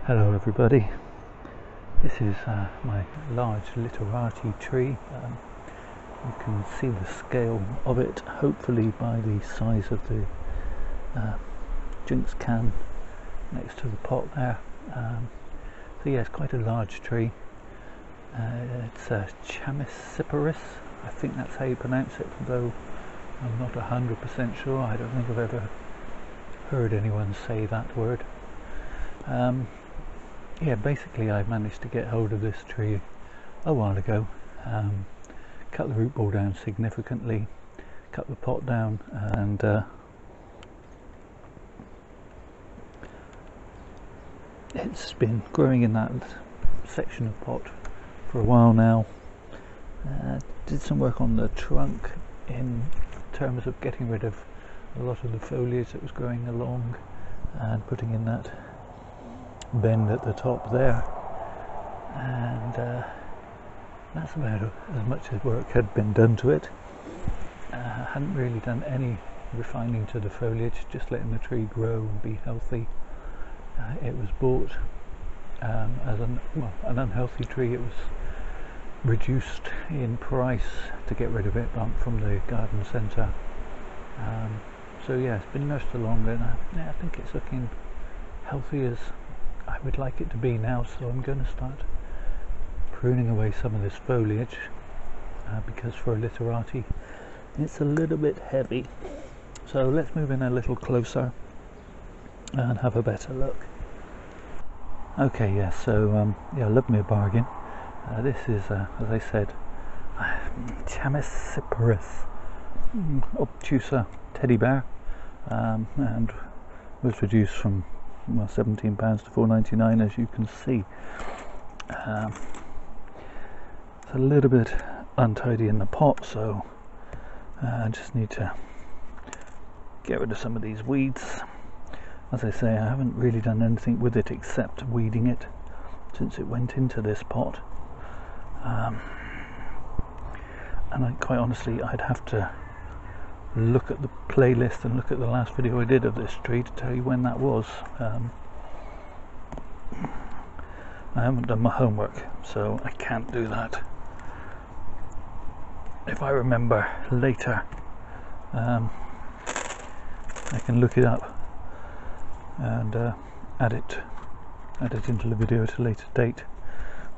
Hello everybody, this is my large Literati tree. You can see the scale of it hopefully by the size of the Jinx can next to the pot there. So yeah, it's quite a large tree. It's a Chamaecyparis, I think that's how you pronounce it, though I'm not 100% sure. I don't think I've ever heard anyone say that word. Yeah, basically I managed to get hold of this tree a while ago, cut the root ball down significantly, cut the pot down, and it's been growing in that section of pot for a while now. Did some work on the trunk in terms of getting rid of a lot of the foliage that was growing along and putting in that bend at the top there, and that's about as much as work had been done to it. Hadn't really done any refining to the foliage, just letting the tree grow and be healthy. It was bought as an unhealthy tree. It was reduced in price to get rid of it from the garden centre. So yeah, it's been nursed along, and I think it's looking healthy as I would like it to be now, so I'm going to start pruning away some of this foliage because for a Literati it's a little bit heavy. So let's move in a little closer and have a better look. Okay, yeah, so yeah, love me a bargain. This is, as I said, Chamaecyparis obtusa teddy bear, and was reduced from £17 to £4.99, as you can see. It's a little bit untidy in the pot, so I just need to get rid of some of these weeds. As I say, I haven't really done anything with it except weeding it since it went into this pot, and quite honestly I'd have to look at the playlist and look at the last video I did of this tree to tell you when that was. I haven't done my homework, so I can't do that. If I remember later, I can look it up and add it into the video at a later date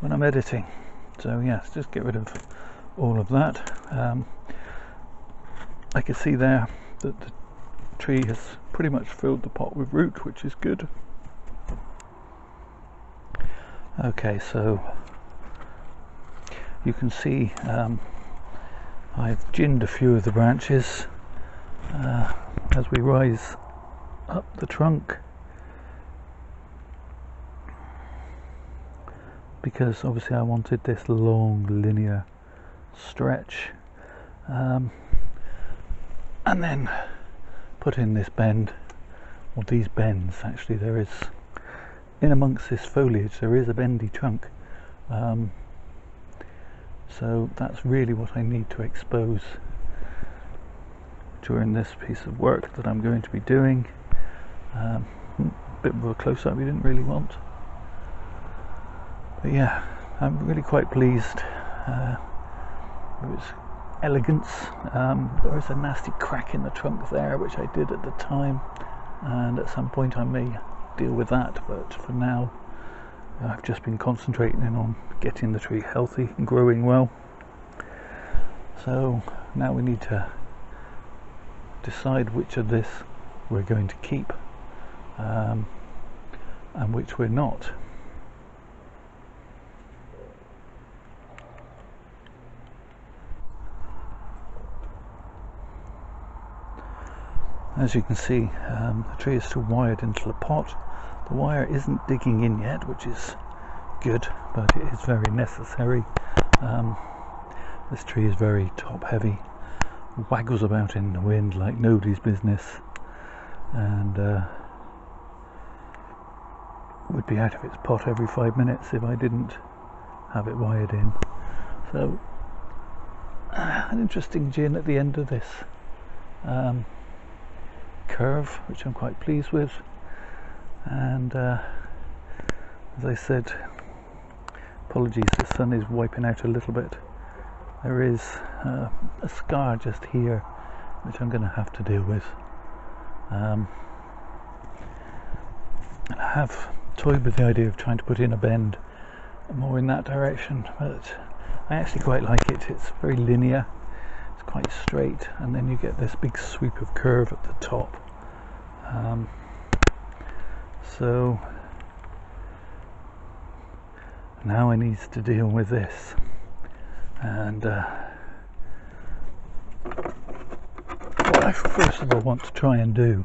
when I'm editing. So yes, just get rid of all of that. I can see there that the tree has pretty much filled the pot with root, which is good. Okay, so you can see I've ginned a few of the branches as we rise up the trunk, because obviously I wanted this long linear stretch, and then put in this bend, or these bends. Actually, there is, in amongst this foliage, there is a bendy trunk, so that's really what I need to expose during this piece of work that I'm going to be doing. A bit more close-up we didn't really want, but yeah, I'm really quite pleased with its elegance. There is a nasty crack in the trunk there, which I did at the time, and at some point I may deal with that, but for now I've just been concentrating on getting the tree healthy and growing well. So now we need to decide which of this we're going to keep and which we're not. As you can see, the tree is still wired into the pot. The wire isn't digging in yet, which is good, but it is very necessary. This tree is very top heavy, waggles about in the wind like nobody's business, and would be out of its pot every 5 minutes if I didn't have it wired in. So an interesting gin at the end of this curve, which I'm quite pleased with, and As I said, apologies, the sun is wiping out a little bit. There is a scar just here which I'm going to have to deal with. I have toyed with the idea of trying to put in a bend more in that direction, but I actually quite like it. It's very linear, it's quite straight, and then you get this big sweep of curve at the top. So now I need to deal with this, and what I first of all want to try and do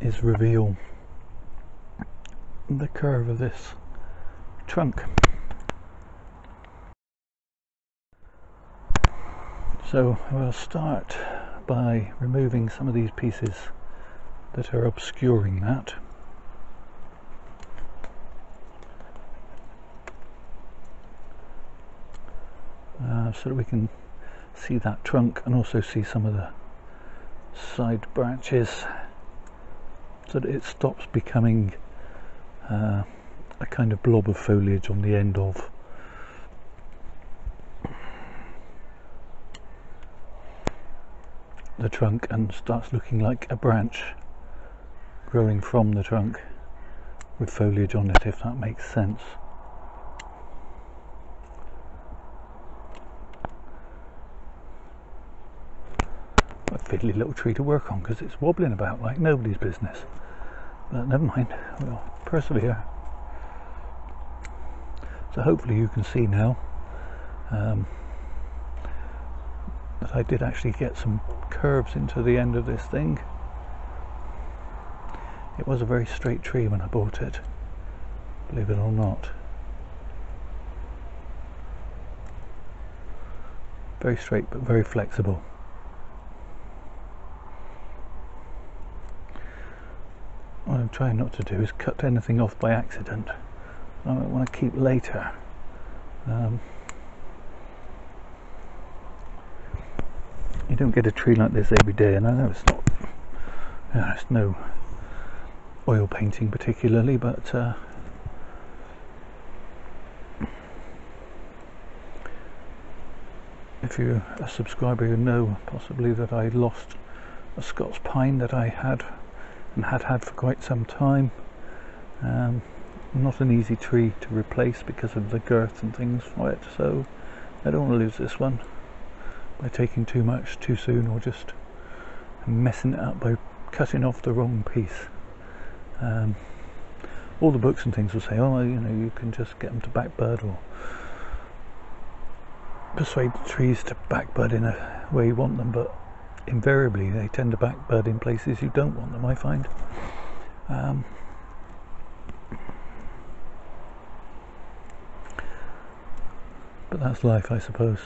is reveal the curve of this trunk. So we'll start by removing some of these pieces that are obscuring that. So that we can see that trunk and also see some of the side branches, so that it stops becoming a kind of blob of foliage on the end of the trunk and starts looking like a branch growing from the trunk with foliage on it, if that makes sense. A fiddly little tree to work on because it's wobbling about like nobody's business, but never mind, we'll persevere. So hopefully you can see now that I did actually get some curves into the end of this thing. It was a very straight tree when I bought it, believe it or not. Very straight but very flexible. What I'm trying not to do is cut anything off by accident. I want to keep later. You don't get a tree like this every day, and I know it's not, it's no oil painting particularly, but if you're a subscriber, you know possibly that I lost a Scots pine that I had and had for quite some time. Not an easy tree to replace because of the girth and things for it, so I don't want to lose this one by taking too much too soon, or just messing it up by cutting off the wrong piece. All the books and things will say, oh, you know, you can just get them to backbud, or persuade the trees to backbud in a way you want them, but invariably they tend to backbud in places you don't want them, I find. But that's life, I suppose.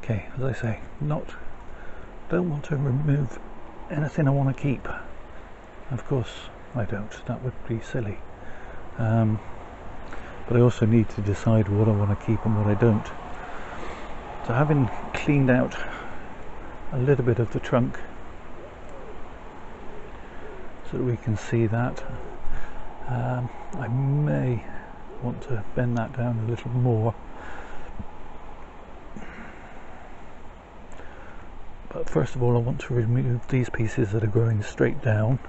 Okay, as I say, don't want to remove anything I want to keep. Of course I don't, that would be silly. But I also need to decide what I want to keep and what I don't. So having cleaned out a little bit of the trunk so that we can see that, I may want to bend that down a little more. But first of all I want to remove these pieces that are growing straight down.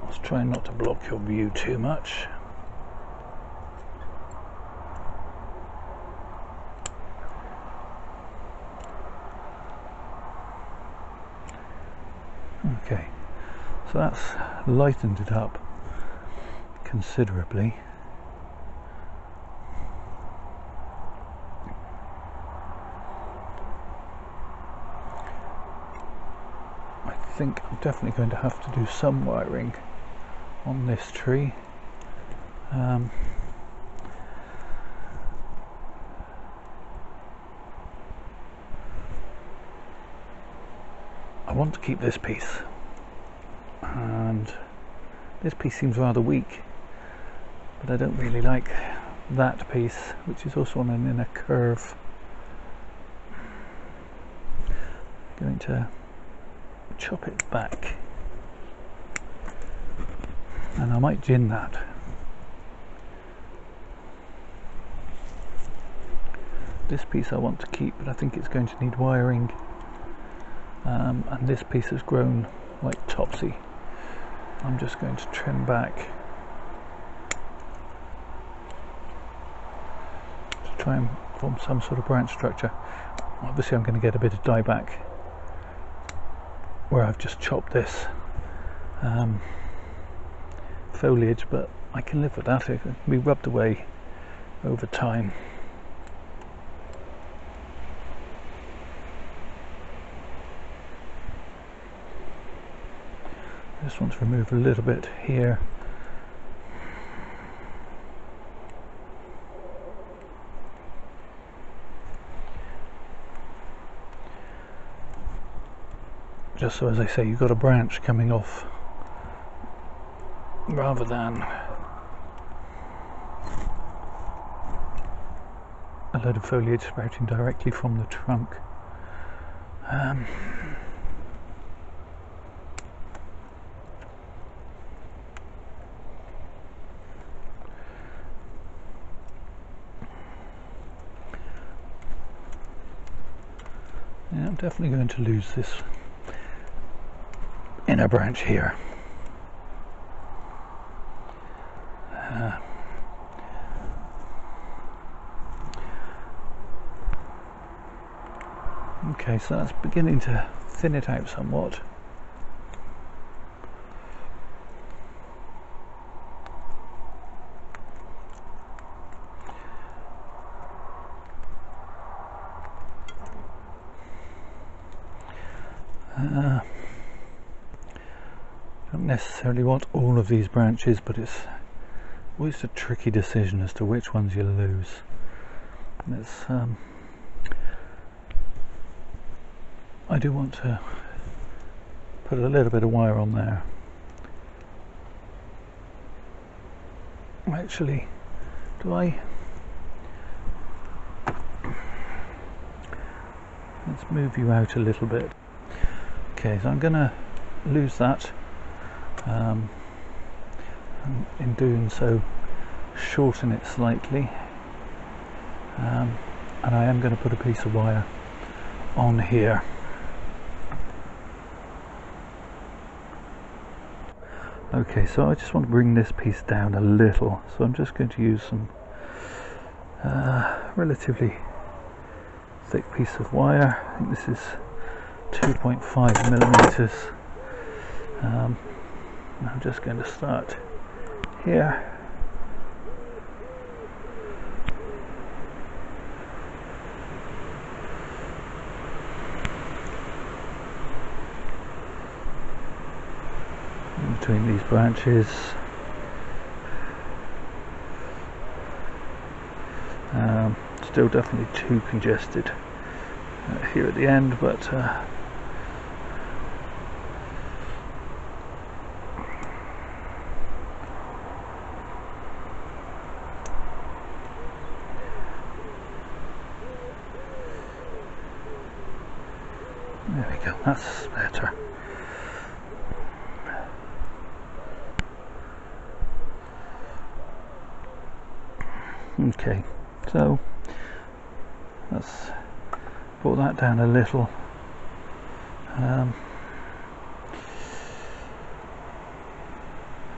Let's try not to block your view too much. Okay, so that's lightened it up considerably. I think I'm definitely going to have to do some wiring on this tree. I want to keep this piece, and this piece seems rather weak, but I don't really like that piece, which is also on an inner curve. going to chop it back, and I might gin that. This piece I want to keep, but I think it's going to need wiring, and this piece has grown like topsy. I'm just going to trim back to try and form some sort of branch structure. Obviously I'm going to get a bit of dieback where I've just chopped this foliage, but I can live with that. It can be rubbed away over time. I just want to remove a little bit here. Just so, as I say, you've got a branch coming off rather than a load of foliage sprouting directly from the trunk. Yeah, I'm definitely going to lose this inner branch here. Okay, so that's beginning to thin it out somewhat. Don't necessarily want all of these branches, but it's always a tricky decision as to which ones you lose. It's, I do want to put a little bit of wire on there. Actually, do I? Let's move you out a little bit. Okay, so I'm going to lose that. And in doing so, shorten it slightly. And I am going to put a piece of wire on here. Okay, so I just want to bring this piece down a little, so I'm just going to use some relatively thick piece of wire. I think this is 2.5 millimeters. I'm just going to start here. In between these branches. Still definitely too congested here at the end, but there we go, that's better. Okay, so let's pull that down a little.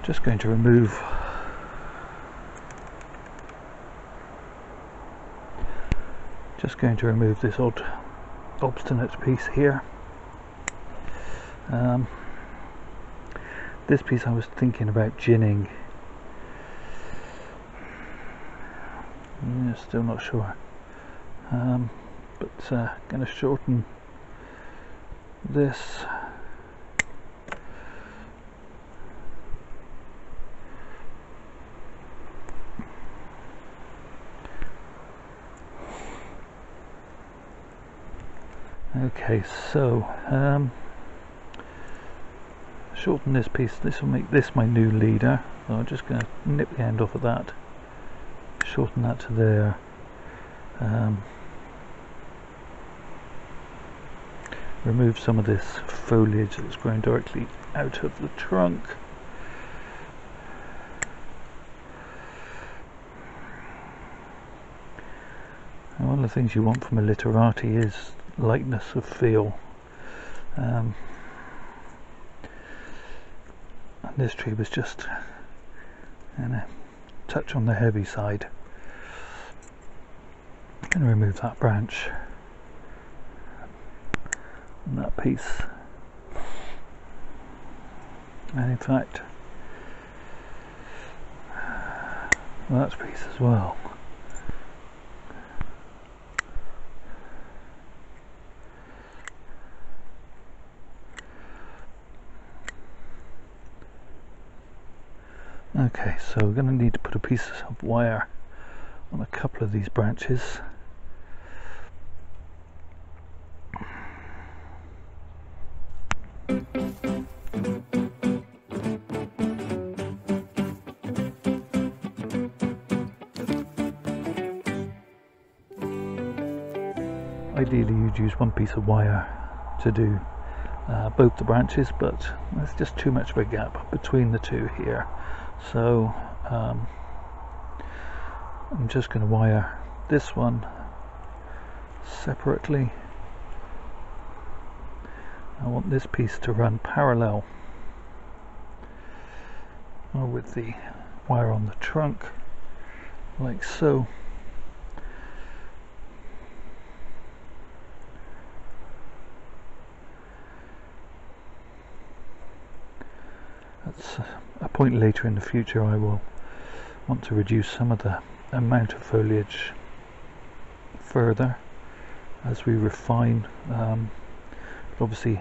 Just going to remove this odd obstinate piece here. This piece I was thinking about ginning. Still not sure, but going to shorten this. Okay, so shorten this piece. This will make this my new leader, so I'm just going to nip the end off of that, shorten that to there, remove some of this foliage that's growing directly out of the trunk. And one of the things you want from a Literati is lightness of feel. And this tree was just a touch on the heavy side. I'm going to remove that branch and that piece, and in fact that piece as well. Okay, so we're going to need to put a piece of wire on a couple of these branches. Ideally you'd use one piece of wire to do both the branches, but there's just too much of a gap between the two here. So I'm just going to wire this one separately. I want this piece to run parallel with the wire on the trunk, like so. That's a point later in the future. I will want to reduce some of the amount of foliage further as we refine. Obviously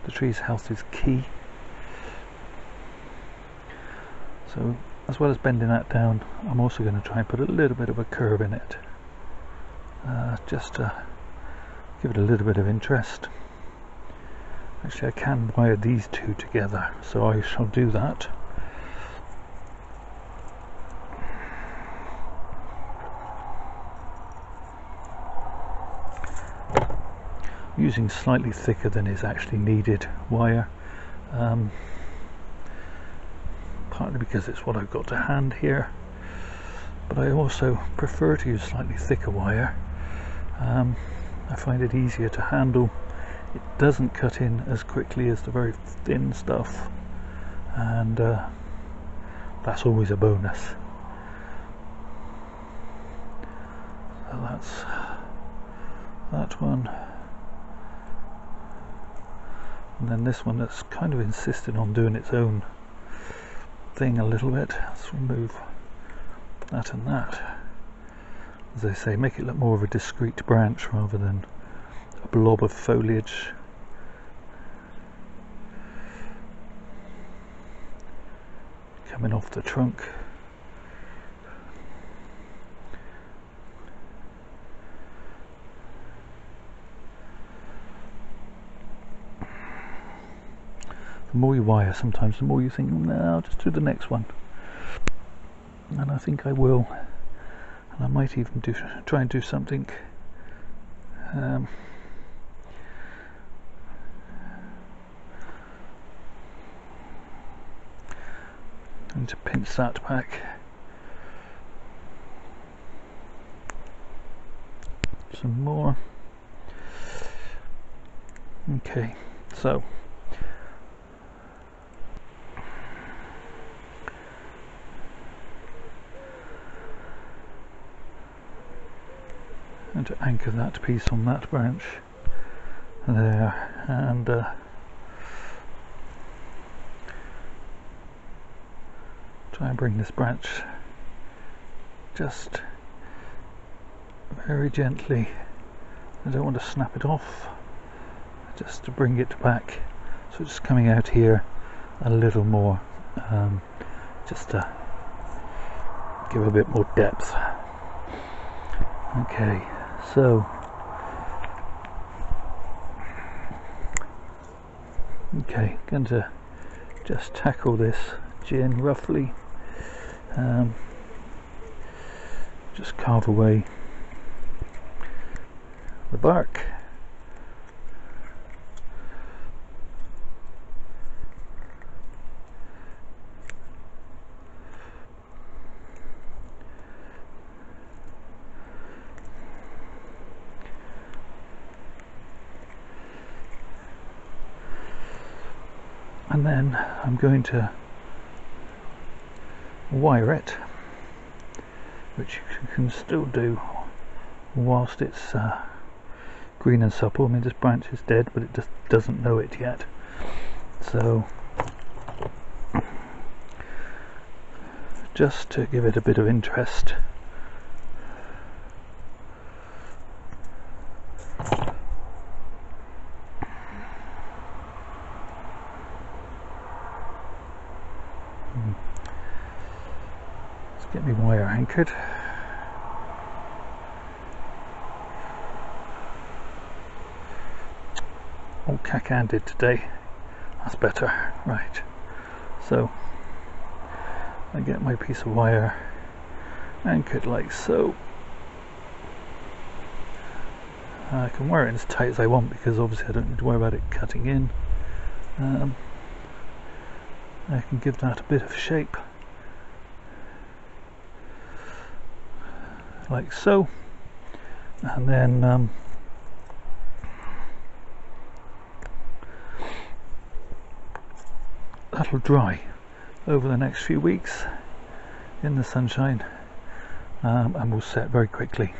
the tree's health is key, so as well as bending that down, I'm also going to try and put a little bit of a curve in it, just to give it a little bit of interest. Actually, I can wire these two together, so I shall do that. Using slightly thicker than is actually needed wire, partly because it's what I've got to hand here, but I also prefer to use slightly thicker wire. I find it easier to handle. It doesn't cut in as quickly as the very thin stuff, and that's always a bonus. So that's that one, and then this one that's kind of insisted on doing its own thing a little bit. Let's remove that and that. As I say, make it look more of a discrete branch rather than a blob of foliage. Coming off the trunk. The more you wire, sometimes the more you think, no, I'll just do the next one. And I think I will. And I might even try and do something and to pinch that back. Some more. Okay, so and to anchor that piece on that branch there, and try and bring this branch just very gently. I don't want to snap it off, just to bring it back, so it's coming out here a little more, just to give a bit more depth. Okay, so going to just tackle this gin roughly, just carve away the bark, and then I'm going to wire it, which you can still do whilst it's green and supple. I mean, this branch is dead, but it just doesn't know it yet. So just to give it a bit of interest, let's get me wire anchored. All cack-handed today, that's better. Right, so I get my piece of wire anchored like so. I can wire it as tight as I want because obviously I don't need to worry about it cutting in. I can give that a bit of shape like so, and then that'll dry over the next few weeks in the sunshine, and will set very quickly.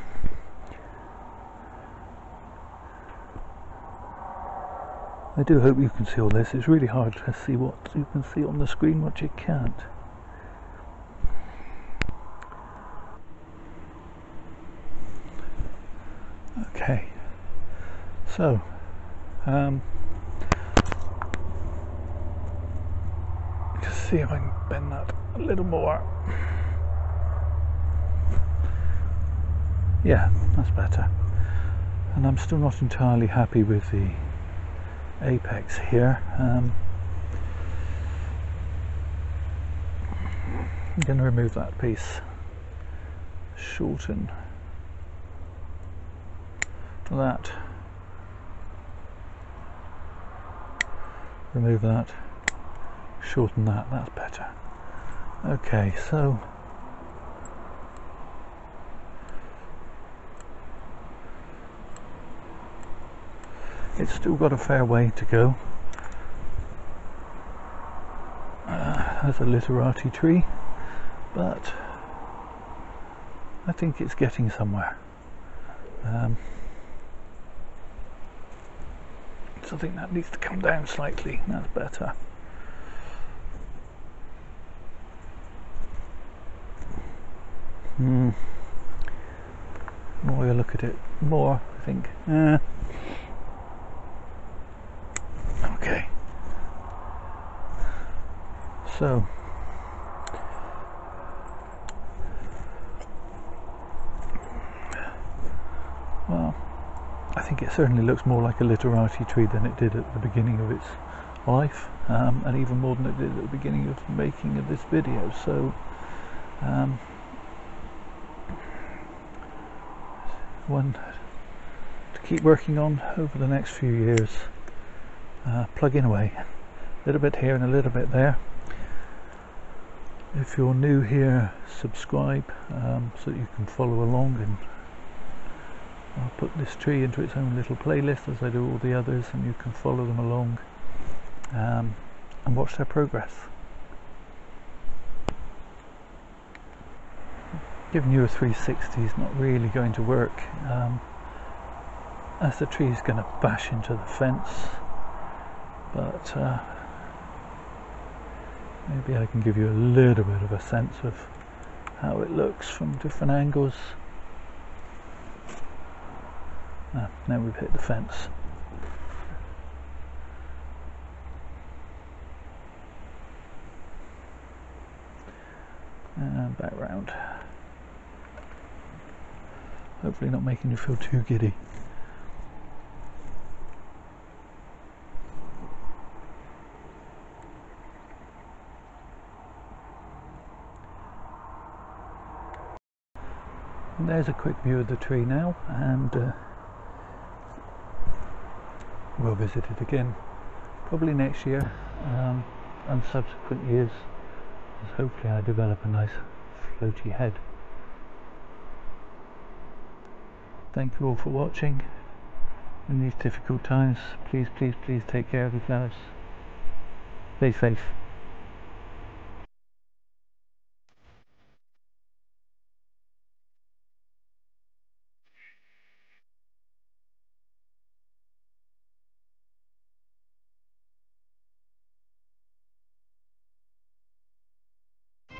I do hope you can see all this. It's really hard to see what you can see on the screen, what you can't. Okay, so just see if I can bend that a little more. Yeah, that's better. And I'm still not entirely happy with the apex here. I'm going to remove that piece, shorten that, remove that, shorten that, that's better. Okay, so it's still got a fair way to go as a Literati tree, but I think it's getting somewhere. So I think that needs to come down slightly, that's better. The more you look at it, more I think, okay, so well, I think it certainly looks more like a Literati tree than it did at the beginning of its life, and even more than it did at the beginning of the making of this video. So one to keep working on over the next few years, plugging away a little bit here and a little bit there. If you're new here, subscribe so that you can follow along, and I'll put this tree into its own little playlist as I do all the others, and you can follow them along and watch their progress. Giving you a 360 is not really going to work, as the tree is going to bash into the fence, but maybe I can give you a little bit of a sense of how it looks from different angles. Now we've hit the fence. And back round. Hopefully not making you feel too giddy. And there's a quick view of the tree now, and we'll visit it again probably next year and subsequent years, as hopefully I develop a nice floaty head. Thank you all for watching. In these difficult times, please take care of yourselves. Stay safe.